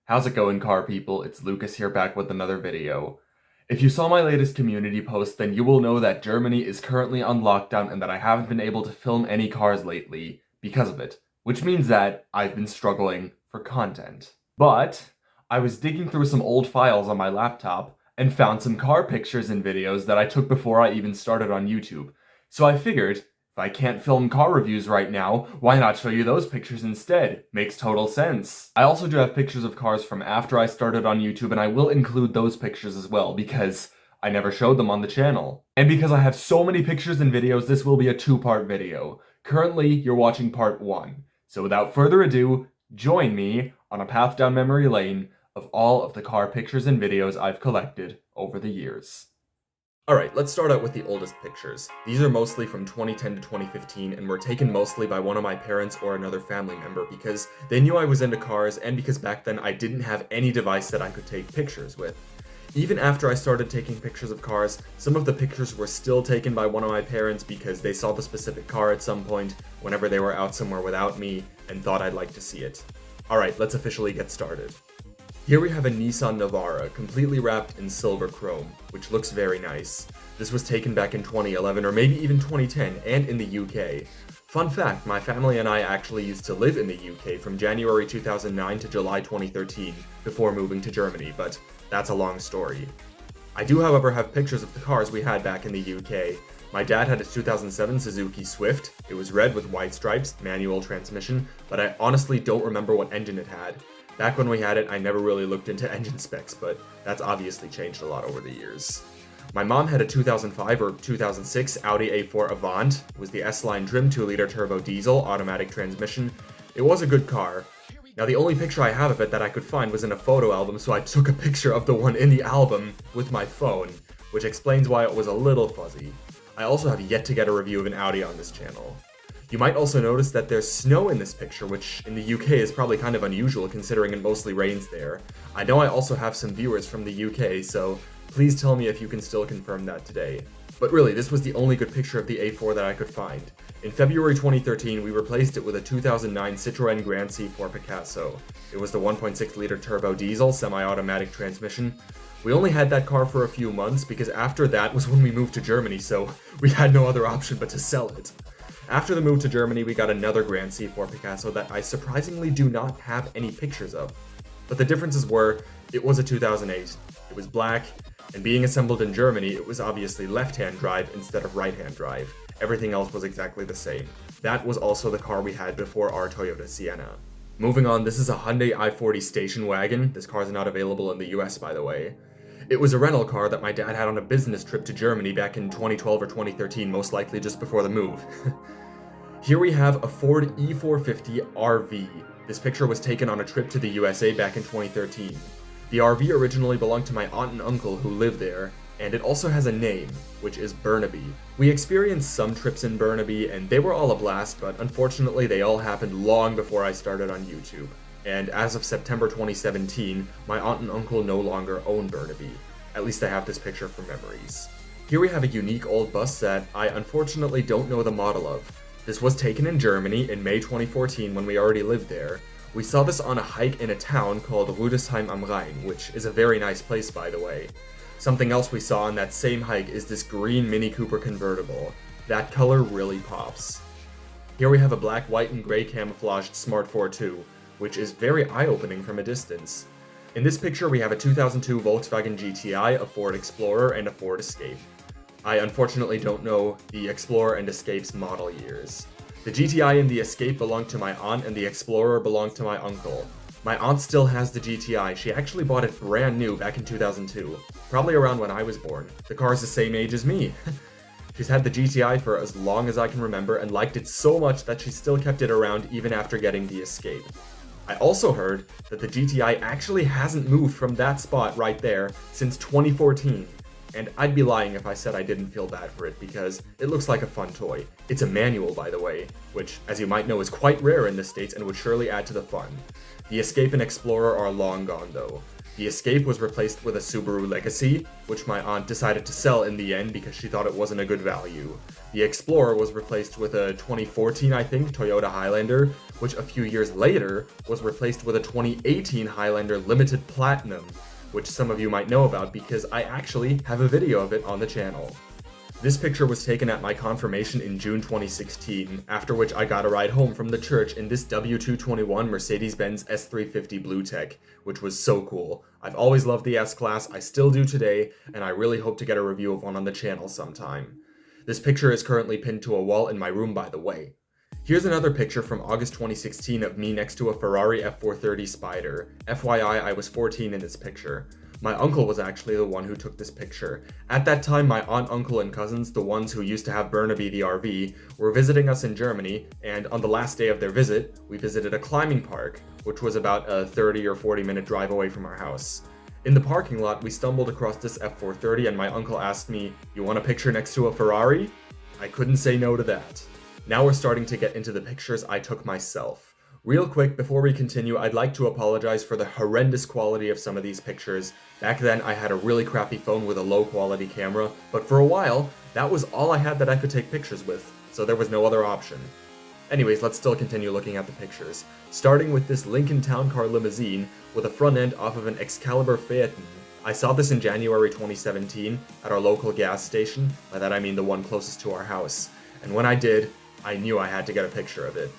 How's it going, car people? It's Lucas here back with another video. If you saw my latest community post, then you will know that Germany is currently on lockdown and that I haven't been able to film any cars lately because of it, which means that I've been struggling for content. But I was digging through some old files on my laptop and found some car pictures and videos that I took before I even started on YouTube. So I figured, if I can't film car reviews right now, why not show you those pictures instead? Makes total sense. I also do have pictures of cars from after I started on YouTube, and I will include those pictures as well, because I never showed them on the channel. And because I have so many pictures and videos, this will be a two-part video. Currently, you're watching part 1. So without further ado, join me on a path down memory lane of all of the car pictures and videos I've collected over the years. Alright, let's start out with the oldest pictures. These are mostly from 2010 to 2015 and were taken mostly by one of my parents or another family member because they knew I was into cars and because back then I didn't have any device that I could take pictures with. Even after I started taking pictures of cars, some of the pictures were still taken by one of my parents because they saw the specific car at some point whenever they were out somewhere without me and thought I'd like to see it. Alright, let's officially get started. Here we have a Nissan Navara, completely wrapped in silver chrome, which looks very nice. This was taken back in 2011 or maybe even 2010, and in the UK. Fun fact, my family and I actually used to live in the UK from January 2009 to July 2013, before moving to Germany, but that's a long story. I do, however, have pictures of the cars we had back in the UK. My dad had a 2007 Suzuki Swift. It was red with white stripes, manual transmission, but I honestly don't remember what engine it had. Back when we had it, I never really looked into engine specs, but that's obviously changed a lot over the years. My mom had a 2005 or 2006 Audi A4 Avant. It was the S-Line trim 2-liter turbo diesel, automatic transmission. It was a good car. Now the only picture I have of it that I could find was in a photo album, so I took a picture of the one in the album with my phone, which explains why it was a little fuzzy. I also have yet to get a review of an Audi on this channel. You might also notice that there's snow in this picture, which in the UK is probably kind of unusual considering it mostly rains there. I know I also have some viewers from the UK, so please tell me if you can still confirm that today. But really, this was the only good picture of the A4 that I could find. In February 2013, we replaced it with a 2009 Citroën Grand C4 Picasso. It was the 1.6-liter turbo diesel, semi-automatic transmission. We only had that car for a few months because after that was when we moved to Germany, so we had no other option but to sell it. After the move to Germany, we got another Grand C4 Picasso that I surprisingly do not have any pictures of. But the differences were, it was a 2008, it was black, and being assembled in Germany, it was obviously left-hand drive instead of right-hand drive. Everything else was exactly the same. That was also the car we had before our Toyota Sienna. Moving on, this is a Hyundai i40 station wagon. This car is not available in the US, by the way. It was a rental car that my dad had on a business trip to Germany back in 2012 or 2013, most likely just before the move. Here we have a Ford E450 RV. This picture was taken on a trip to the USA back in 2013. The RV originally belonged to my aunt and uncle who lived there, and it also has a name, which is Burnaby. We experienced some trips in Burnaby, and they were all a blast, but unfortunately they all happened long before I started on YouTube. And as of September 2017, my aunt and uncle no longer own Burnaby. At least I have this picture from memories. Here we have a unique old bus that I unfortunately don't know the model of. This was taken in Germany in May 2014 when we already lived there. We saw this on a hike in a town called Rüdesheim am Rhein, which is a very nice place, by the way. Something else we saw on that same hike is this green Mini Cooper convertible. That color really pops. Here we have a black, white, and gray camouflaged Smart 4.2, which is very eye-opening from a distance. In this picture we have a 2002 Volkswagen GTI, a Ford Explorer, and a Ford Escape. I unfortunately don't know the Explorer and Escape's model years. The GTI and the Escape belonged to my aunt and the Explorer belonged to my uncle. My aunt still has the GTI. She actually bought it brand new back in 2002, probably around when I was born. The car is the same age as me. She's had the GTI for as long as I can remember and liked it so much that she still kept it around even after getting the Escape. I also heard that the GTI actually hasn't moved from that spot right there since 2014. And I'd be lying if I said I didn't feel bad for it because it looks like a fun toy. It's a manual, by the way, which, as you might know, is quite rare in the States and would surely add to the fun. The Escape and Explorer are long gone, though. The Escape was replaced with a Subaru Legacy, which my aunt decided to sell in the end because she thought it wasn't a good value. The Explorer was replaced with a 2014, I think, Toyota Highlander, which a few years later was replaced with a 2018 Highlander Limited Platinum, which some of you might know about because I actually have a video of it on the channel. This picture was taken at my confirmation in June 2016, after which I got a ride home from the church in this W221 Mercedes-Benz S350 Blue Tech, which was so cool. I've always loved the S-Class, I still do today, and I really hope to get a review of one on the channel sometime. This picture is currently pinned to a wall in my room, by the way. Here's another picture from August 2016 of me next to a Ferrari F430 Spider. FYI, I was 14 in this picture. My uncle was actually the one who took this picture. At that time, my aunt, uncle, and cousins, the ones who used to have Burnaby the RV, were visiting us in Germany, and on the last day of their visit, we visited a climbing park, which was about a 30 or 40 minute drive away from our house. In the parking lot, we stumbled across this F430 and my uncle asked me, "You want a picture next to a Ferrari?" I couldn't say no to that. Now we're starting to get into the pictures I took myself. Real quick, before we continue, I'd like to apologize for the horrendous quality of some of these pictures. Back then, I had a really crappy phone with a low quality camera, but for a while, that was all I had that I could take pictures with, so there was no other option. Anyways, let's still continue looking at the pictures. Starting with this Lincoln Town Car Limousine with a front end off of an Excalibur Phaeton. I saw this in January 2017 at our local gas station, by that I mean the one closest to our house, and when I did, I knew I had to get a picture of it.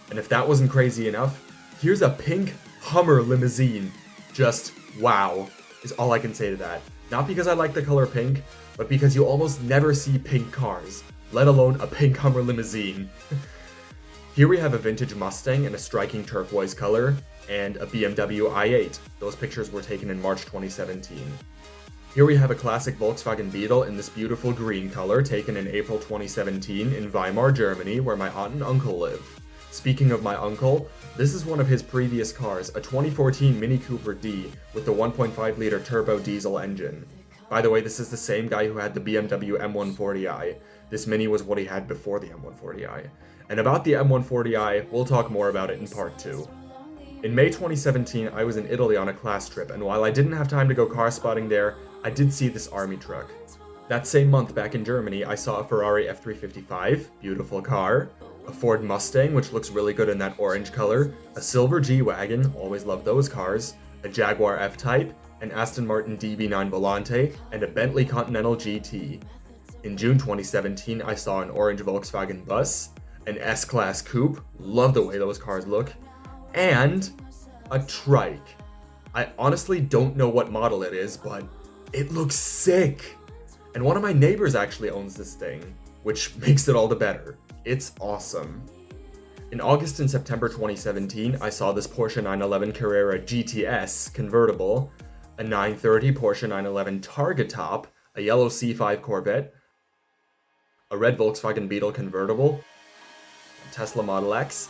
And if that wasn't crazy enough, here's a pink Hummer limousine. Just wow, is all I can say to that. Not because I like the color pink, but because you almost never see pink cars, let alone a pink Hummer limousine. Here we have a vintage Mustang in a striking turquoise color, and a BMW i8. Those pictures were taken in March 2017. Here we have a classic Volkswagen Beetle in this beautiful green color, taken in April 2017 in Weimar, Germany, where my aunt and uncle live. Speaking of my uncle, this is one of his previous cars, a 2014 Mini Cooper D with the 1.5-liter turbo diesel engine. By the way, this is the same guy who had the BMW M140i. This Mini was what he had before the M140i. And about the M140i, we'll talk more about it in part 2. In May 2017, I was in Italy on a class trip, and while I didn't have time to go car spotting there, I did see this army truck. That same month back in Germany, I saw a Ferrari F355, beautiful car, a Ford Mustang, which looks really good in that orange color, a silver G-Wagon, always love those cars, a Jaguar F-Type, an Aston Martin DB9 Volante, and a Bentley Continental GT. In June 2017, I saw an orange Volkswagen bus, an S-Class coupe, love the way those cars look, and a trike. I honestly don't know what model it is, but it looks sick. And one of my neighbors actually owns this thing, which makes it all the better. It's awesome. In August and September 2017, I saw this Porsche 911 Carrera GTS convertible, a 930 Porsche 911 Targa Top, a yellow C5 Corvette, a red Volkswagen Beetle convertible, a Tesla Model X,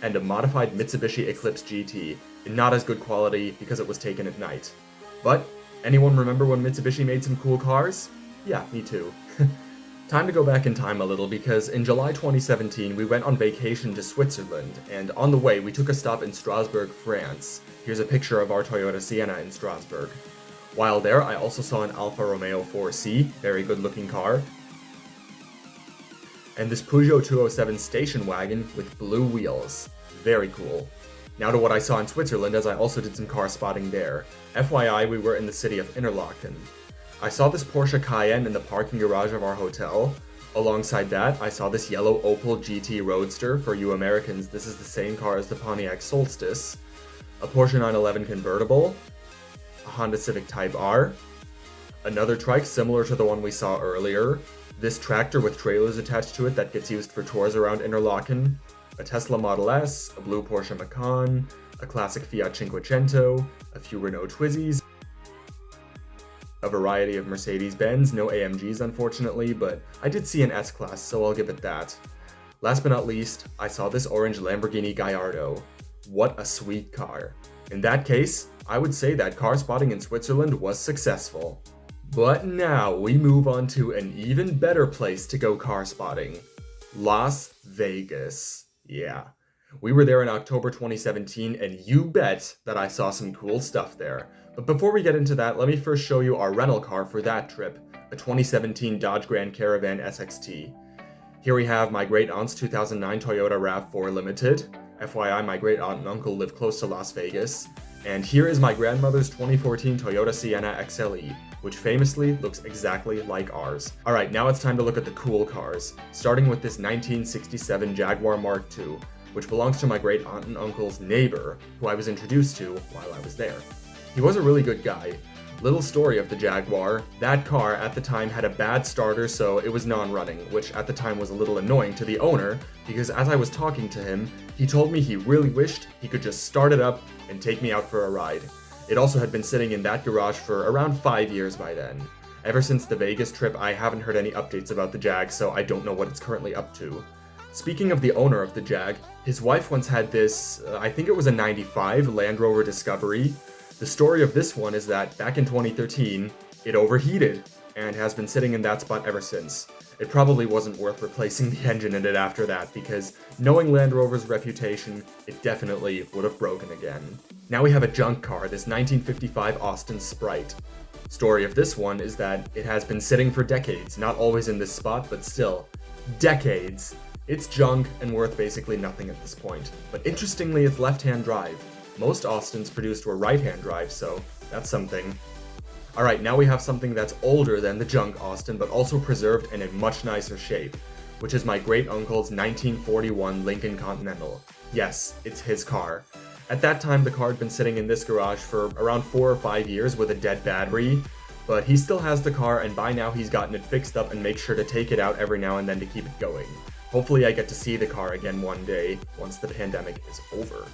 and a modified Mitsubishi Eclipse GT in not as good quality because it was taken at night. But anyone remember when Mitsubishi made some cool cars? Yeah, me too. Time to go back in time a little because in July 2017 we went on vacation to Switzerland, and on the way we took a stop in Strasbourg, France. Here's a picture of our Toyota Sienna in Strasbourg. While there, I also saw an Alfa Romeo 4C, very good looking car, and this Peugeot 207 station wagon with blue wheels. Very cool. Now to what I saw in Switzerland, as I also did some car spotting there. FYI, we were in the city of Interlaken. I saw this Porsche Cayenne in the parking garage of our hotel. Alongside that, I saw this yellow Opel GT Roadster. For you Americans, this is the same car as the Pontiac Solstice. A Porsche 911 convertible. A Honda Civic Type R. Another trike similar to the one we saw earlier. This tractor with trailers attached to it that gets used for tours around Interlaken. A Tesla Model S, a blue Porsche Macan, a classic Fiat Cinquecento, a few Renault Twizzys, a variety of Mercedes-Benz, no AMGs unfortunately, but I did see an S-Class, so I'll give it that. Last but not least, I saw this orange Lamborghini Gallardo. What a sweet car. In that case, I would say that car spotting in Switzerland was successful. But now we move on to an even better place to go car spotting. Las Vegas. Yeah. We were there in October 2017, and you bet that I saw some cool stuff there. But before we get into that, let me first show you our rental car for that trip, a 2017 Dodge Grand Caravan SXT. Here we have my great aunt's 2009 Toyota RAV4 Limited. FYI, my great aunt and uncle live close to Las Vegas. And here is my grandmother's 2014 Toyota Sienna XLE, which famously looks exactly like ours. Alright, now it's time to look at the cool cars, starting with this 1967 Jaguar Mark II, which belongs to my great aunt and uncle's neighbor, who I was introduced to while I was there. He was a really good guy. Little story of the Jaguar, that car at the time had a bad starter, so it was non-running, which at the time was a little annoying to the owner, because as I was talking to him, he told me he really wished he could just start it up and take me out for a ride. It also had been sitting in that garage for around 5 years by then. Ever since the Vegas trip, I haven't heard any updates about the Jag, so I don't know what it's currently up to. Speaking of the owner of the Jag, his wife once had this, I think it was a 95 Land Rover Discovery. The story of this one is that back in 2013, it overheated, and has been sitting in that spot ever since. It probably wasn't worth replacing the engine in it after that, because knowing Land Rover's reputation, it definitely would have broken again. Now we have a junk car, this 1955 Austin Sprite. Story of this one is that it has been sitting for decades, not always in this spot, but still, decades. It's junk and worth basically nothing at this point, but interestingly it's left-hand drive. Most Austins produced were right-hand drive, so that's something. Alright, now we have something that's older than the junk Austin, but also preserved and in much nicer shape, which is my great-uncle's 1941 Lincoln Continental. Yes, it's his car. At that time, the car had been sitting in this garage for around 4 or 5 years with a dead battery, but he still has the car, and by now he's gotten it fixed up and makes sure to take it out every now and then to keep it going. Hopefully I get to see the car again one day, once the pandemic is over.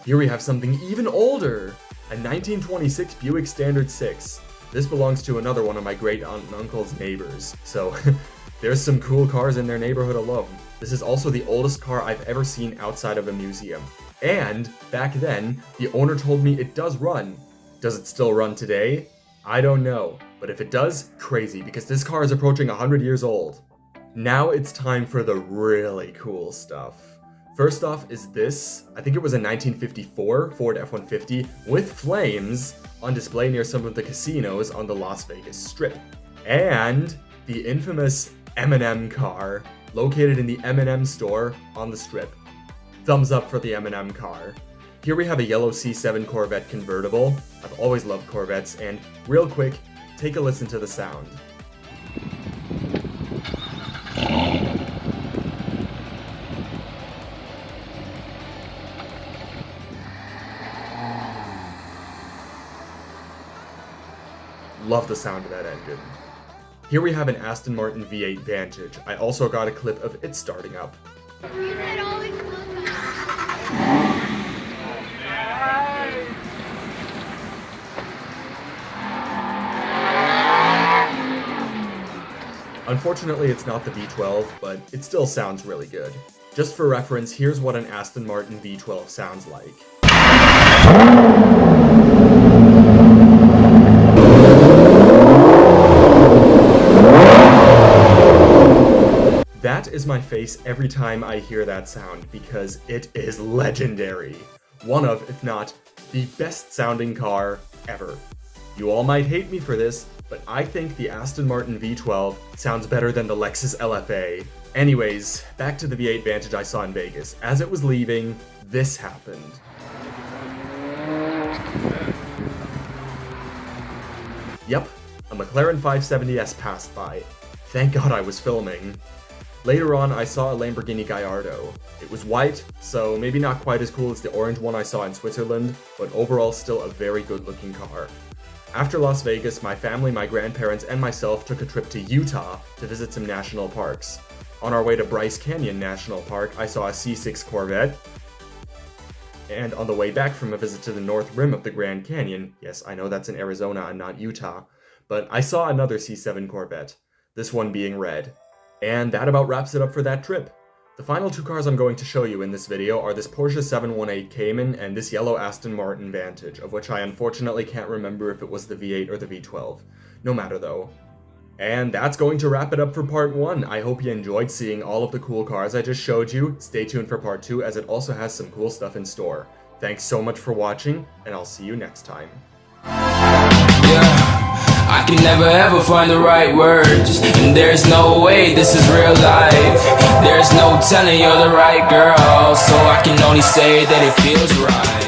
Here we have something even older! A 1926 Buick Standard Six. This belongs to another one of my great aunt and uncle's neighbors, so there's some cool cars in their neighborhood alone. This is also the oldest car I've ever seen outside of a museum. And, back then, the owner told me it does run. Does it still run today? I don't know, but if it does, crazy, because this car is approaching 100 years old. Now it's time for the really cool stuff. First off is this, I think it was a 1954 Ford F-150 with flames on display near some of the casinos on the Las Vegas Strip. And the infamous M&M car, located in the M&M store on the Strip. Thumbs up for the M&M car. Here we have a yellow C7 Corvette convertible. I've always loved Corvettes, and real quick, take a listen to the sound. Love the sound of that engine. Here we have an Aston Martin V8 Vantage. I also got a clip of it starting up. Unfortunately, it's not the V12, but it still sounds really good. Just for reference, here's what an Aston Martin V12 sounds like. That is my face every time I hear that sound, because it is legendary. One of, if not, the best sounding car ever. You all might hate me for this, but I think the Aston Martin V12 sounds better than the Lexus LFA. Anyways, back to the V8 Vantage I saw in Vegas. As it was leaving, this happened. Yep, a McLaren 570S passed by. Thank God I was filming. Later on, I saw a Lamborghini Gallardo. It was white, so maybe not quite as cool as the orange one I saw in Switzerland, but overall still a very good looking car. After Las Vegas, my family, my grandparents, and myself took a trip to Utah to visit some national parks. On our way to Bryce Canyon National Park, I saw a C6 Corvette. And on the way back from a visit to the north rim of the Grand Canyon, yes, I know that's in Arizona and not Utah, but I saw another C7 Corvette, this one being red. And that about wraps it up for that trip. The final two cars I'm going to show you in this video are this Porsche 718 Cayman and this yellow Aston Martin Vantage, of which I unfortunately can't remember if it was the V8 or the V12. No matter though. And that's going to wrap it up for part 1. I hope you enjoyed seeing all of the cool cars I just showed you. Stay tuned for part 2 as it also has some cool stuff in store. Thanks so much for watching, and I'll see you next time. I can never ever find the right words, and there's no way this is real life. There's no telling you're the right girl, so I can only say that it feels right.